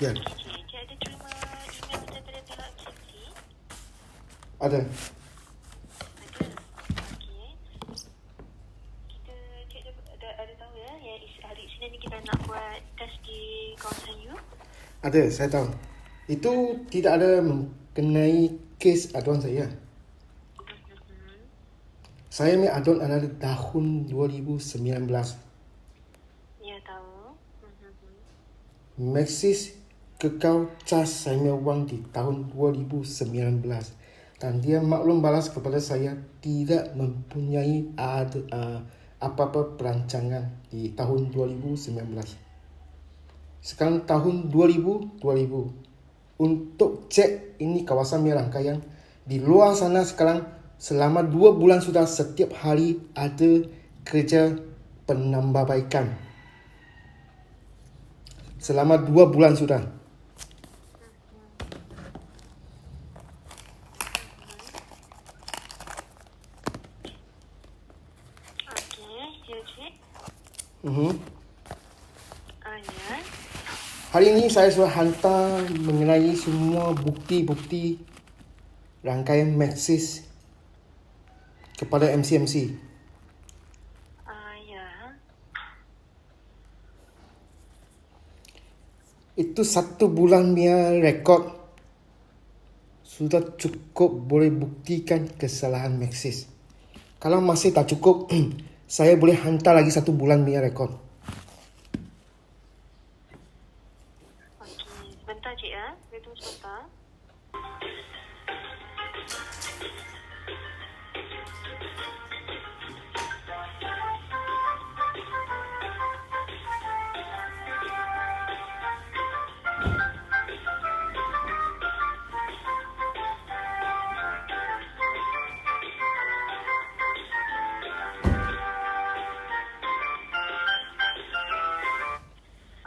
Ya. Okey, cik ada terima email daripada pihak MCMC? Ada. Ada. Okey. Cik ada tahu ya yang hari Isnin ni kita nak buat test di kawasan you? Ada, saya tahu. Itu tidak ada mengenai kes aduan saya. Saya punya aduan adalah tahun 2019. Ya, tahu. Maxis kekal cas saya punya wang di tahun 2019. Dan dia maklum balas kepada saya tidak mempunyai apa-apa perancangan di tahun 2019. Sekarang tahun 2000. Untuk cek ini kawasan punya rangkaian. Di luar sana sekarang selama 2 bulan sudah setiap hari ada kerja penambahbaikan. Selama 2 bulan sudah. Okey, ya cik. Ya. Ya. Hari ini saya sudah hantar mengenai semua bukti-bukti rangkaian Maxis kepada MCMC. Ya. Itu 1 bulan punya rekod sudah cukup boleh buktikan kesalahan Maxis. Kalau masih tak cukup, saya boleh hantar lagi 1 bulan punya rekod. Okey, sebentar cik ya. Saya tunggu sebentar.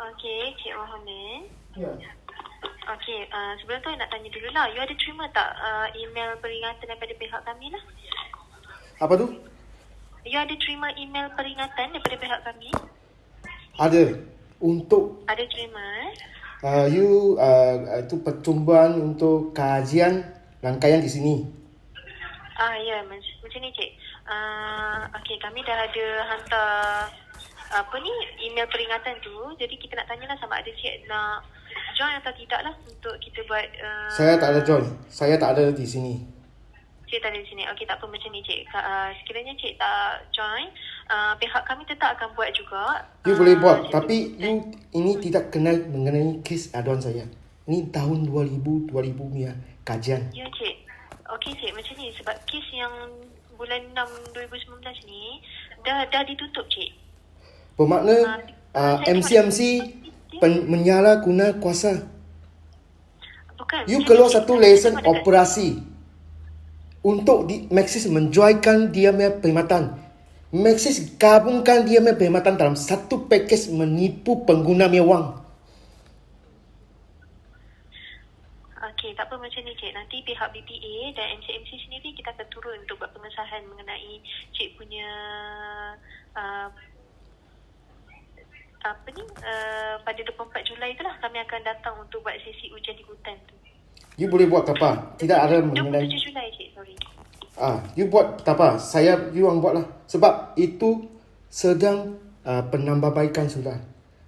Okey, Cik Mohamed. Ya. Okey, sebelum tu nak tanya dulu lah. You ada terima tak email peringatan daripada pihak kami lah? Apa tu? You ada terima email peringatan daripada pihak kami? Ada. Untuk Ada terima itu percubaan untuk kajian rangkaian di sini. Ya, macam ni cik. Okey, kami dah ada hantar email peringatan tu. Jadi kita nak tanyalah sama ada cik nak join atau tidak lah untuk kita buat Saya tak ada join. Saya tak ada di sini. cik tak ada di sini. Okey, tak apa macam ni cik. Sekiranya cik tak join, pihak kami tetap akan buat juga. You boleh buat, tapi you ini tidak kenal mengenai kes aduan saya. Ini tahun 2000 punya kajian. Ya cik. Okey cik, macam ni sebab kes yang bulan 6 2019 ni dah ditutup cik. Bermakna MCMC menyalahguna kuasa. Bukan. You keluar satu lesen operasi untuk Maxis menjualkan dia punya perkhidmatan. Maxis gabungkan dia punya perkhidmatan dalam satu pakej menipu pengguna punya wang. Okey, tak apa macam ni cik. Nanti pihak BPA dan MCMC sendiri kita akan turun untuk buat pengesahan mengenai cik punya pada 24 Julai itulah kami akan datang untuk buat sesi ujian di hutan tu. You boleh buat apa? Tidak ada mengenai 27 Julai cik, sorry. you buat tak apa. You yang buatlah. Sebab itu sedang penambahbaikan sudah.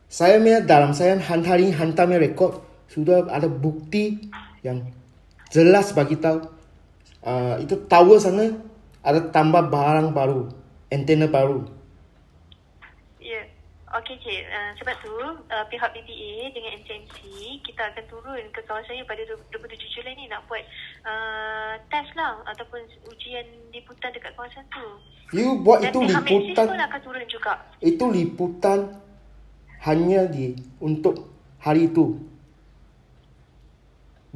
Saya hantar punya rekod sudah ada bukti yang jelas bagi tahu itu tower sana ada tambah barang baru, antena baru. Ya. Okey cik, sebab tu pihak BPA dengan MCMC kita akan turun ke kawasan pada 27 Julai ni nak buat test lah ataupun ujian liputan dekat kawasan tu. You buat Dan itu pihak Maxis liputan. pun akan turun juga. Itu liputan hanya untuk hari itu.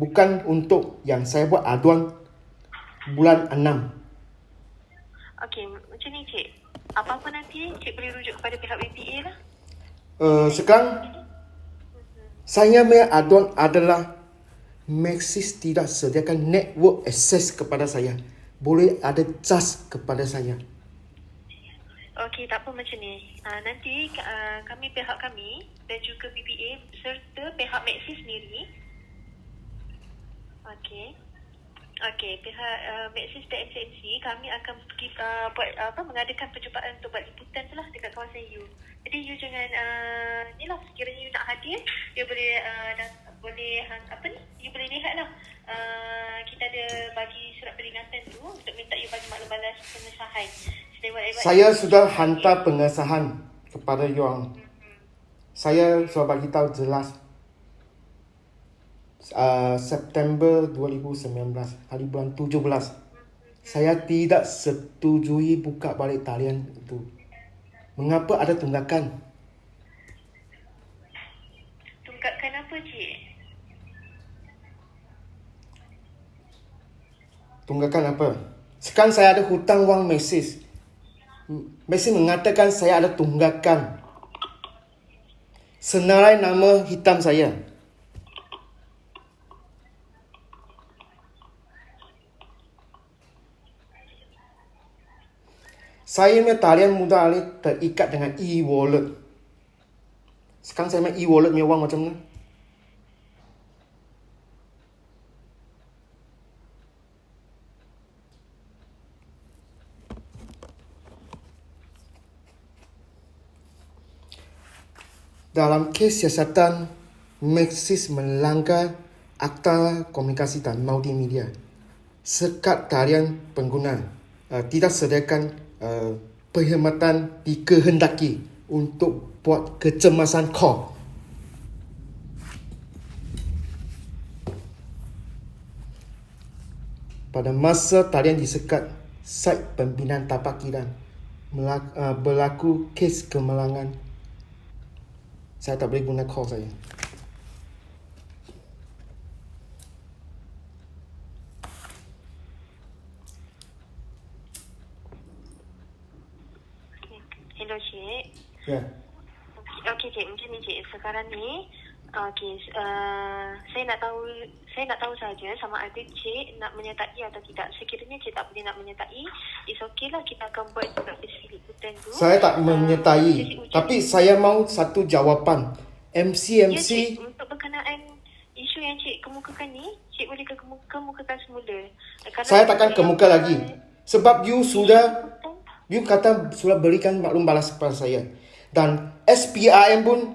Bukan untuk yang saya buat aduan bulan 6. Okey, macam ni cik. Apa-apa nanti cik boleh rujuk kepada pihak BPA lah. Sekarang saya punya aduan adalah Maxis tidak sediakan network access kepada saya. Boleh ada charge kepada saya. Okey, tak apa macam ni. Nanti kami pihak kami dan juga BPA serta pihak Maxis sendiri. Okey. Okey, pihak Maxis dan MCMC kami akan pergi mengadakan percubaan untuk buat liputan tu lah dekat kawasan U. Jadi you jangan ni lah, sekiranya you nak hadir, you boleh you boleh lihat lah. Kita ada bagi surat peringatan tu untuk minta you bagi maklum balas pengesahan. Saya sudah hantar pengesahan kepada you orang. Saya sudah bagi tahu jelas. September 2019, hari bulan 17. Saya tidak setujui buka balik talian itu. Mengapa ada tunggakan? Tunggakan apa, Cik? Tunggakan apa? Sekarang saya ada hutang wang Maxis. Maxis mengatakan saya ada tunggakan. Senarai nama hitam saya. Saya punya talian mudah terikat dengan e-wallet. Sekarang saya main e-wallet punya wang macam mana? Dalam kes siasatan, Maxis melanggar Akta Komunikasi dan Multimedia. Sekat talian pengguna tidak sediakan perkhidmatan dikehendaki untuk buat kecemasan call. Pada masa talian disekat, site pembinaan tapak kilang berlaku kes kemalangan. Saya tak boleh guna call saya. Hello, Cik. Ya. Okey, Cik. Macam ni, Cik. Sekarang ni, saya nak tahu saja sama ada Cik nak menyertai atau tidak. Sekiranya Cik tak boleh nak menyertai, it's okay lah, kita akan buat juga sesi liputan tu. Saya tak menyertai, tapi saya mahu satu jawapan. Ya, MCMC Cik. Untuk berkenaan isu yang Cik kemukakan ni, Cik boleh kemukakan semula. saya takkan kemuka lagi. Sebab you kata sudah berikan maklum balas kepada saya. Dan SPRM pun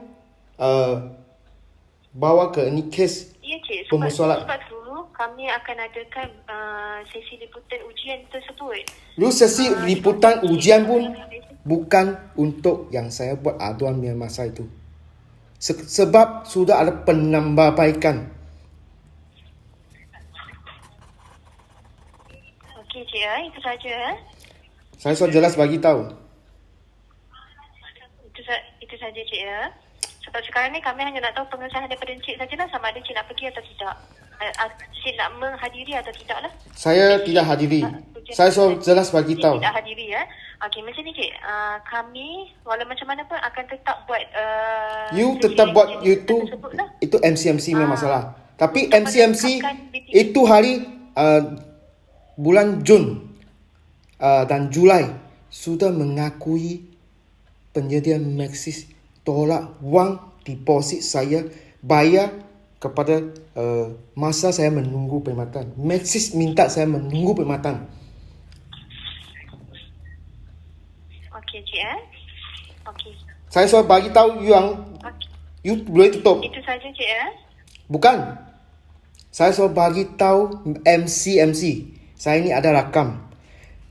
bawa ke ini kes Ya, Cik. pemusualat. Sebab tu kami akan adakan sesi liputan ujian tersebut. You sesi liputan ujian pun bukan untuk yang saya buat aduan masa itu. Sebab sudah ada penambahbaikan. Okey, Cik. Itu saja. Saya sudah jelas bagi tahu. Itu saja, Cik. Sebab sekarang ni kami hanya nak tahu pengesahan daripada Cik sajalah, sama ada Cik nak pergi atau tidak. Cik nak menghadiri atau tidak lah. Saya tidak hadiri. Saya sudah jelas bagi tahu. Tidak hadiri, ya. Okey, macam ni, Cik. Kami walau macam mana pun akan tetap buat You tetap buat itu MCMC punya masalah. Tapi MCMC itu hari bulan Jun dan Julai sudah mengakui penyedia Maxis tolak wang deposit saya bayar kepada masa saya menunggu perkhidmatan. Maxis minta saya menunggu perkhidmatan. Okey, Cik. Okey. Saya sudah bagi tahu you yang you boleh tutup. Itu saja, Cik. Bukan. Saya sudah bagi tahu MCMC. Saya ini ada rakam.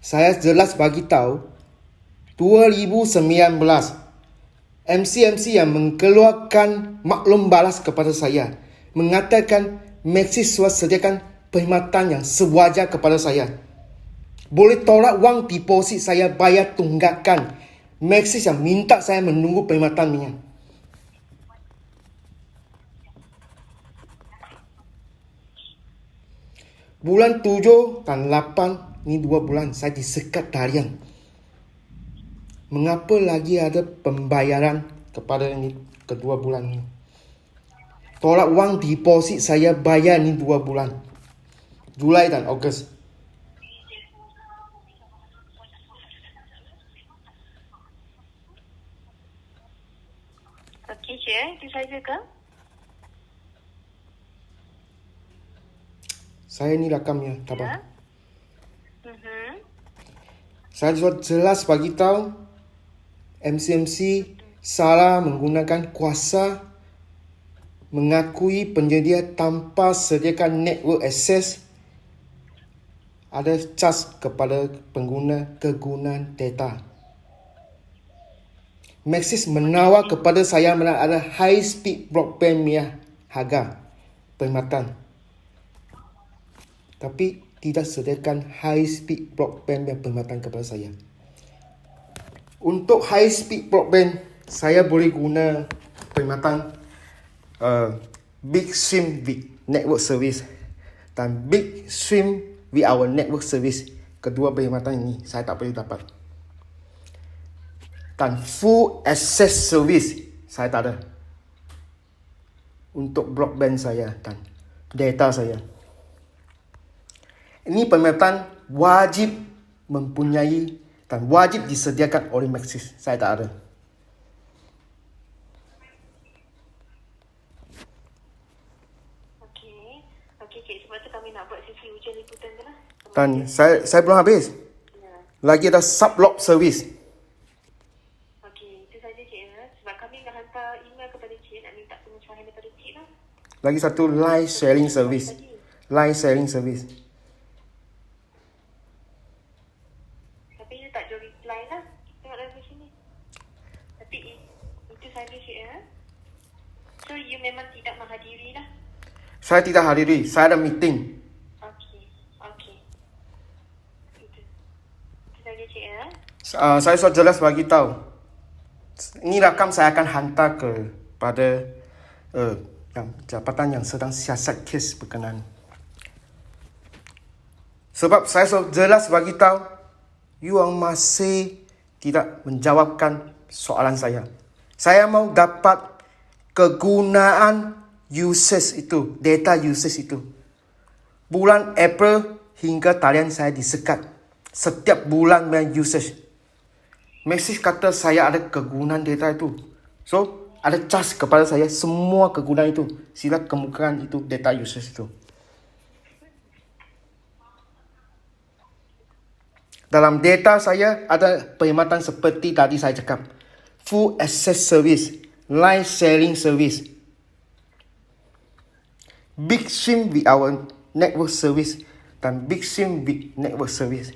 Saya jelas bagi tahu 2019 MCMC yang mengeluarkan maklum balas kepada saya mengatakan Maxis sudah sediakan perkhidmatan yang sewajar kepada saya. Boleh tolak wang deposit saya bayar tunggakan. Maxis yang minta saya menunggu perkhidmatannya. Bulan 7 dan 8 ni 2 bulan saya disekat talian. Mengapa lagi ada pembayaran kepada ini kedua bulan ini? Tolak wang deposit saya bayar ni 2 bulan. Julai dan Ogos. Itu saja ke? Saya ni rakamnya, tak Ya. apa. Saya sudah jelas bagi tahu MCMC salah menggunakan kuasa mengakui penyedia tanpa sediakan network access ada cas kepada pengguna kegunaan data. Maxis menawar kepada saya ada high speed broadband punya harga perkhidmatan. Tapi tidak sediakan high speed broadband yang perkhidmatan kepada saya. Untuk high speed broadband, saya boleh guna perkhidmatan Big Swim with network service dan Big Swim with our network service. Kedua perkhidmatan ini saya tak boleh dapat. Dan full access service saya tak ada untuk broadband saya dan data saya. Ini perkhidmatan wajib mempunyai dan wajib disediakan oleh Maxis. Saya tak ada. Okey, cik. Sebab tu kami nak buat sesi ujian liputan tu lah. Dan saya belum habis. Lagi ada sublog service. Okey, itu saja cik ya. Sebab kami nak hantar email kepada cik, nak minta pengesahan daripada cik lah. Lagi satu live sharing service. Live sharing service. Tapi you tak ada reply lah. Tengok dalam sini. Tapi itu saja cik ya. So you memang tidak menghadiri lah. Saya tidak hadiri. Saya ada meeting. Okey. Itu saja cik ya. Saya sudah jelas bagi tahu. Ini rakam saya akan hantar kepada yang jabatan yang sedang siasat kes berkenaan. Sebab saya sudah jelas bagi tahu, you orang masih tidak menjawabkan soalan saya. Saya mau dapat kegunaan usage itu, data usage itu. Bulan April hingga talian saya disekat. Setiap bulan main usage. Maxis kata saya ada kegunaan data itu. So, ada cas kepada saya semua kegunaan itu. Sila kemukakan itu data usage itu. Dalam data saya ada perkhidmatan seperti tadi saya cakap. Full access service, live sharing service, Big Swim with our network service dan Big Swim with network service,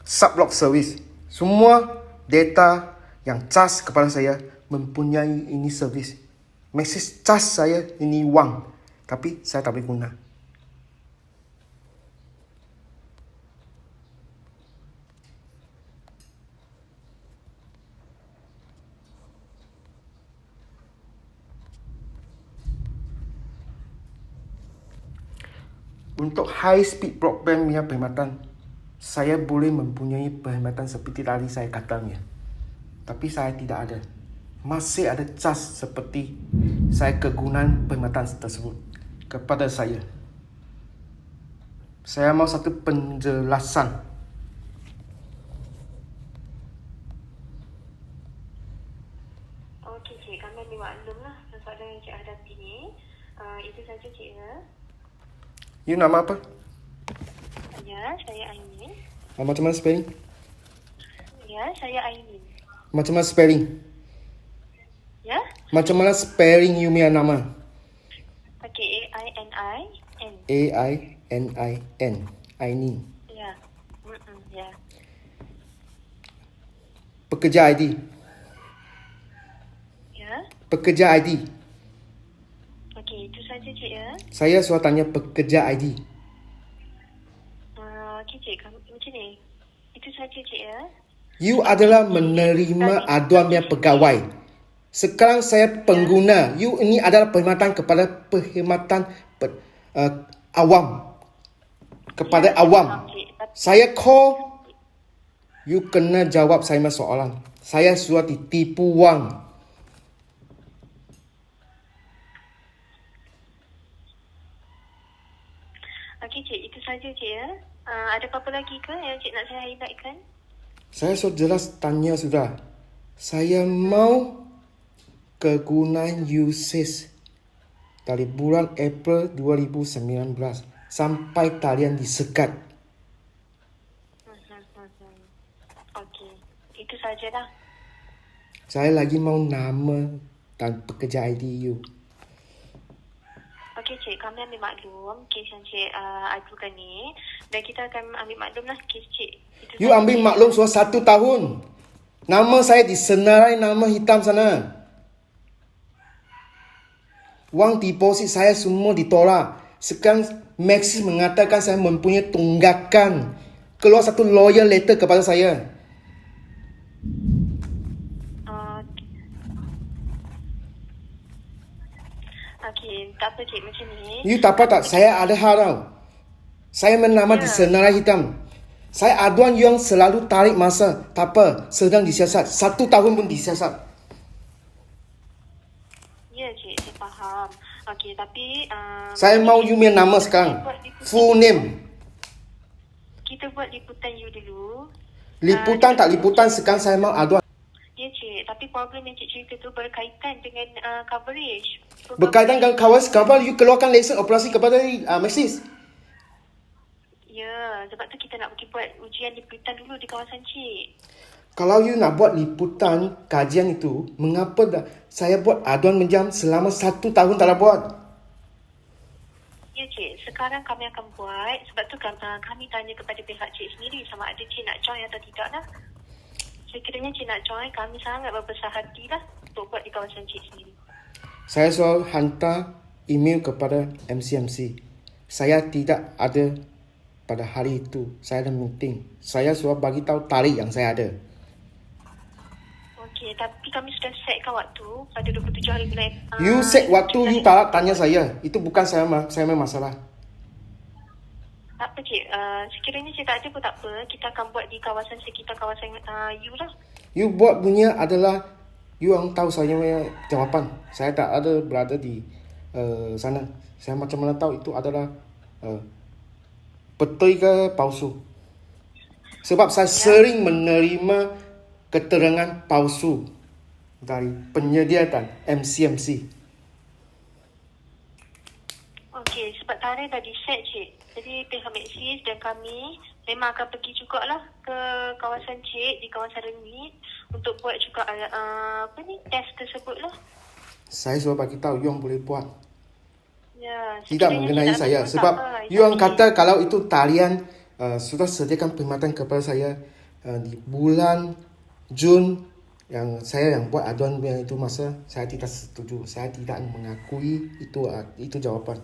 sublog service. Semua data yang cas kepada saya mempunyai ini service. Maxis cas saya ini wang, tapi saya tak boleh guna. Untuk high speed broadband punya perkhidmatan, saya boleh mempunyai perkhidmatan seperti tadi saya katanya. Tapi saya tidak ada. Masih ada cas seperti saya kegunaan perkhidmatan tersebut kepada saya. Saya mau satu penjelasan. Okey cik, kami ambil maklum lah soalan yang cik hadapi ni. Itu saja cik ya. You nama apa? Ya, saya Ainin. Macam mana spelling? Ya, saya Ainin. Macam mana spelling? Ya? Macam mana spelling you punya nama? Okey, A-I-N-I-N. A-I-N-I-N. Ainin. Ya. Ya. Pekerja ID. Ya. Pekerja ID. Okey, itu saja cik ya. Saya sudah tanya pekerja ID. Okey cik, macam ni. Itu saja cik ya. You adalah menerima aduan yang pegawai. Sekarang saya pengguna. You ini adalah perkhidmatan kepada perkhidmatan awam. Kepada awam. Saya call. You kena jawab saya soalan. Saya sudah ditipu wang. Okey cik, itu saja cik ya. Ada apa-apa lagi ke yang cik nak saya highlightkan? Saya sudah jelas tanya sudah. Saya mau kegunaan usage dari bulan April 2019 sampai talian disekat. Okey. Itu sajalah. Saya lagi mau nama dan pekerja ID you. Okey cik, kami ambil maklum kes yang cik adukan ni dan kita akan ambil maklum lah kes cik. Itu You saja, ambil cik. maklum sudah 1 tahun. Nama saya disenarai nama hitam sana. Wang deposit saya semua ditolak. Sekarang Maxis mengatakan saya mempunyai tunggakan. Keluar satu lawyer letter kepada saya. Okey, tak apa cik macam ni. You tak apa tak? Saya ada hal tau. Saya menama disenarai hitam. Saya aduan yang selalu tarik masa. Tak apa, sedang disiasat. 1 tahun pun disiasat. Ya cik, saya faham. Okey, tapi Saya mau you punya nama sekarang. Full name. kita buat liputan you dulu. Liputan tak liputan, sekarang saya mau aduan. Ya cik, tapi problem yang cik cerita tu berkaitan dengan coverage. So, Berkaitan dengan kawas, kenapa you keluarkan lesen operasi kepada Maxis? Ya, sebab tu kita nak pergi buat ujian liputan dulu di kawasan cik. Kalau you nak buat liputan kajian itu, mengapa dah saya buat aduan menjam selama 1 tahun tak nak buat? Ya cik, sekarang kami akan buat. Sebab tu kami tanya kepada pihak cik sendiri sama ada cik nak join atau tidak lah. Sekiranya cik nak join, kami sangat berbesar hati lah untuk buat di kawasan cik sendiri. Saya selalu hantar email kepada MCMC. Saya tidak ada pada hari itu. Saya ada meeting. Saya suruh bagi tahu tarikh yang saya ada. Okey, tapi kami sudah setkan waktu pada 27 hari bulan. You set waktu, you tak tanya saya. Itu bukan saya punya masalah. Tak apa cik, sekiranya cik tak ada pun tak apa. Kita akan buat di kawasan sekitar kawasan you lah. You buat punya adalah you yang tahu saya punya jawapan. Saya tak ada berada di sana. Saya macam mana tahu itu adalah betul ke palsu. Sebab saya sering menerima keterangan palsu dari penyedia dan MCMC. Okey, sebab tarikh dah di-set cik. Jadi pihak Maxis dan kami memang akan pergi jugalah ke kawasan cik di kawasan Remit untuk buat juga test tersebut lah. Saya suruh bagi tahu you yang boleh buat. Ya, Tidak sekiranya mengenai cik tak saya. ambil pun Sebab tak apa, you yang it's okay. kata kalau itu talian sudah sediakan perkhidmatan kepada saya di bulan Jun yang saya yang buat aduan yang itu masa saya tidak setuju. Saya tidak mengakui itu jawapan.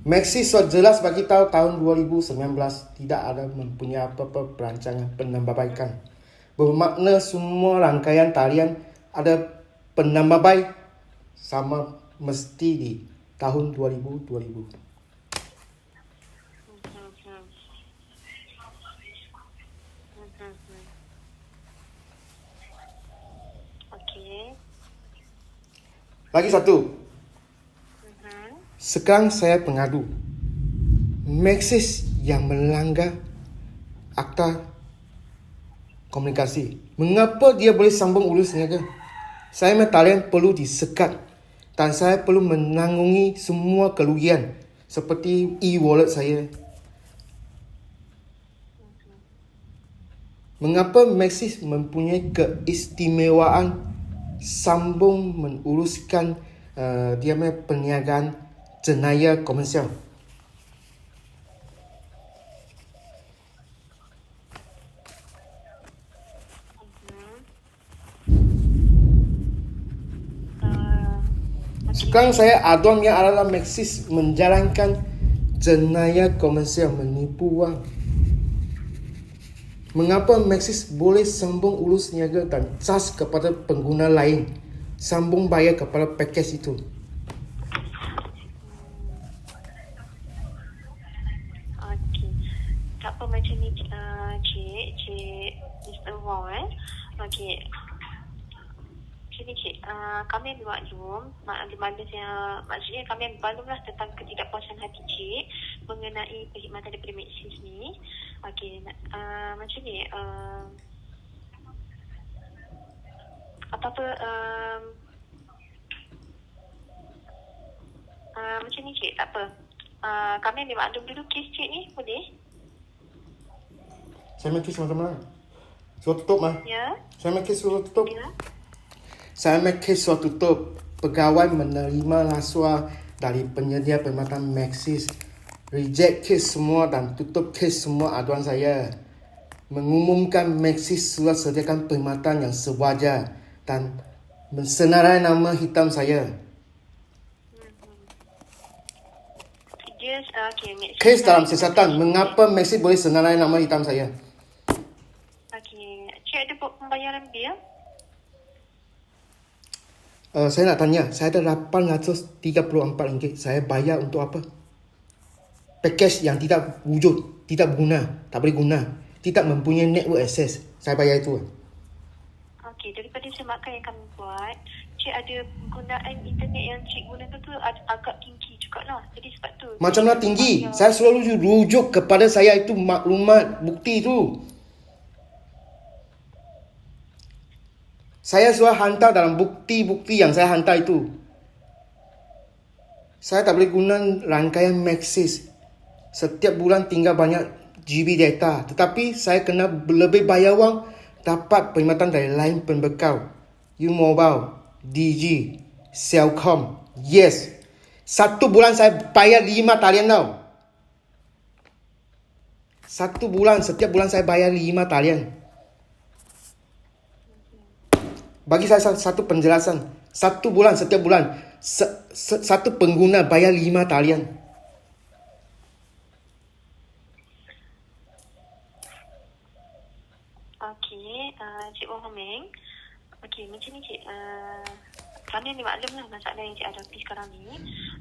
Maxis sudah jelas bagi tahu tahun 2019 tidak ada mempunyai apa-apa perancangan penambahbaikan. Bermakna semua rangkaian talian ada penambahbaik sama mesti di tahun 2000. Okey. Lagi satu. Sekarang saya pengadu. Maxis yang melanggar akta komunikasi. Mengapa dia boleh sambung urus niaga? Saya minta talian perlu disekat dan saya perlu menanggungi semua kerugian seperti e-wallet saya. Mengapa Maxis mempunyai keistimewaan sambung menguruskan dia punya perniagaan jenayah komersial? Sekarang saya aduannya adalah Maxis menjalankan jenayah komersial menipu wang. Mengapa Maxis boleh sambung urus niaga dan charge kepada pengguna lain, sambung bayar kepada pakej itu? Okey. Tak apa macam ni cik Mr. Wong Okey. Sini cik, kami ambil maklum, maksudnya kami ambil maklum lah tentang ketidakpuasan hati cik mengenai perkhidmatan daripada Maxis ni. Okey, macam ni, apa-apa macam ni cik, tak apa. Kami ambil maklum dulu kes cik ni, boleh? Saya main kes macam mana? Suruh tutup mah. Ya? Saya main kes suruh tutup. Ya? Saya main kes suruh tutup. Pegawai menerima rasuah dari penyedia perkhidmatan Maxis. Reject kes semua dan tutup kes semua aduan saya. Mengumumkan Maxis sudah sediakan perkhidmatan yang sewajar dan mensenarai nama hitam saya. Dia, okay, Kes dalam siasatan. Mengapa Maxis boleh senarai nama hitam saya? Okay. Cik ada buat pembayaran bil? Saya nak tanya. Saya ada RM834. Saya bayar untuk apa? Package yang tidak wujud. Tidak berguna. Tak boleh guna. Tidak mempunyai network access. Saya bayar itu. Okey, daripada semakan yang kami buat, cik ada penggunaan internet yang cik gunakan tu agak tinggi jugalah. Jadi sebab tu. Macam mana tinggi? Saya selalu rujuk kepada saya itu maklumat, bukti itu. Saya selalu hantar dalam bukti-bukti yang saya hantar itu. Saya tak boleh guna rangkaian Maxis. Setiap bulan tinggal banyak GB data. Tetapi saya kena lebih bayar wang dapat perkhidmatan dari lain pembekal. U-Mobile, DG, Celcom. Yes. Satu bulan saya bayar 5 talian tau. Satu bulan, setiap bulan saya bayar 5 talian. Bagi saya satu penjelasan. Satu bulan, setiap bulan. Satu pengguna bayar 5 talian. Okey, Cik Wong Homeng. Okey, macam ni cik. Kami ambil maklum lah masalah yang cik hadapi sekarang ni.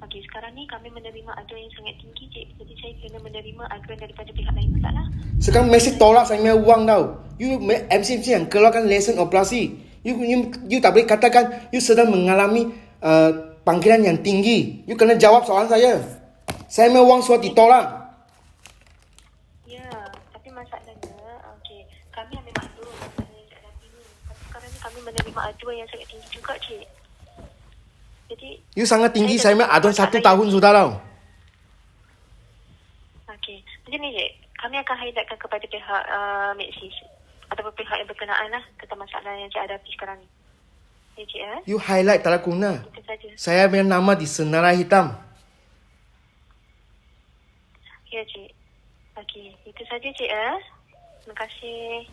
Okey, sekarang ni kami menerima aduan yang sangat tinggi cik. Jadi saya kena menerima aduan daripada pihak lain, masalah. Sekarang Messi tolak saya punya wang tau. You MC yang keluarkan lesen operasi. You tak boleh katakan you sedang mengalami panggilan yang tinggi. You kena jawab soalan saya. Saya punya wang sudah ditolak. Ya, tapi masalahnya, okey, kami ambil maklum masalah yang cik hadapi ni. Tapi sekarang ni kami menerima aduan yang sangat tinggi juga cik. Jadi, You sangat tinggi. Saya punya aduan 1 masalah tahun sudah tau. Okey, macam ni cik. Kami akan highlightkan kepada pihak Maxis ataupun pihak yang berkenaan lah tentang masalah yang cik hadapi sekarang ni. Ya cik ya? You highlight tak guna. Itu saja. Saya punya nama di senarai hitam. Ya cik. Okey, itu saja cik ya. Terima kasih.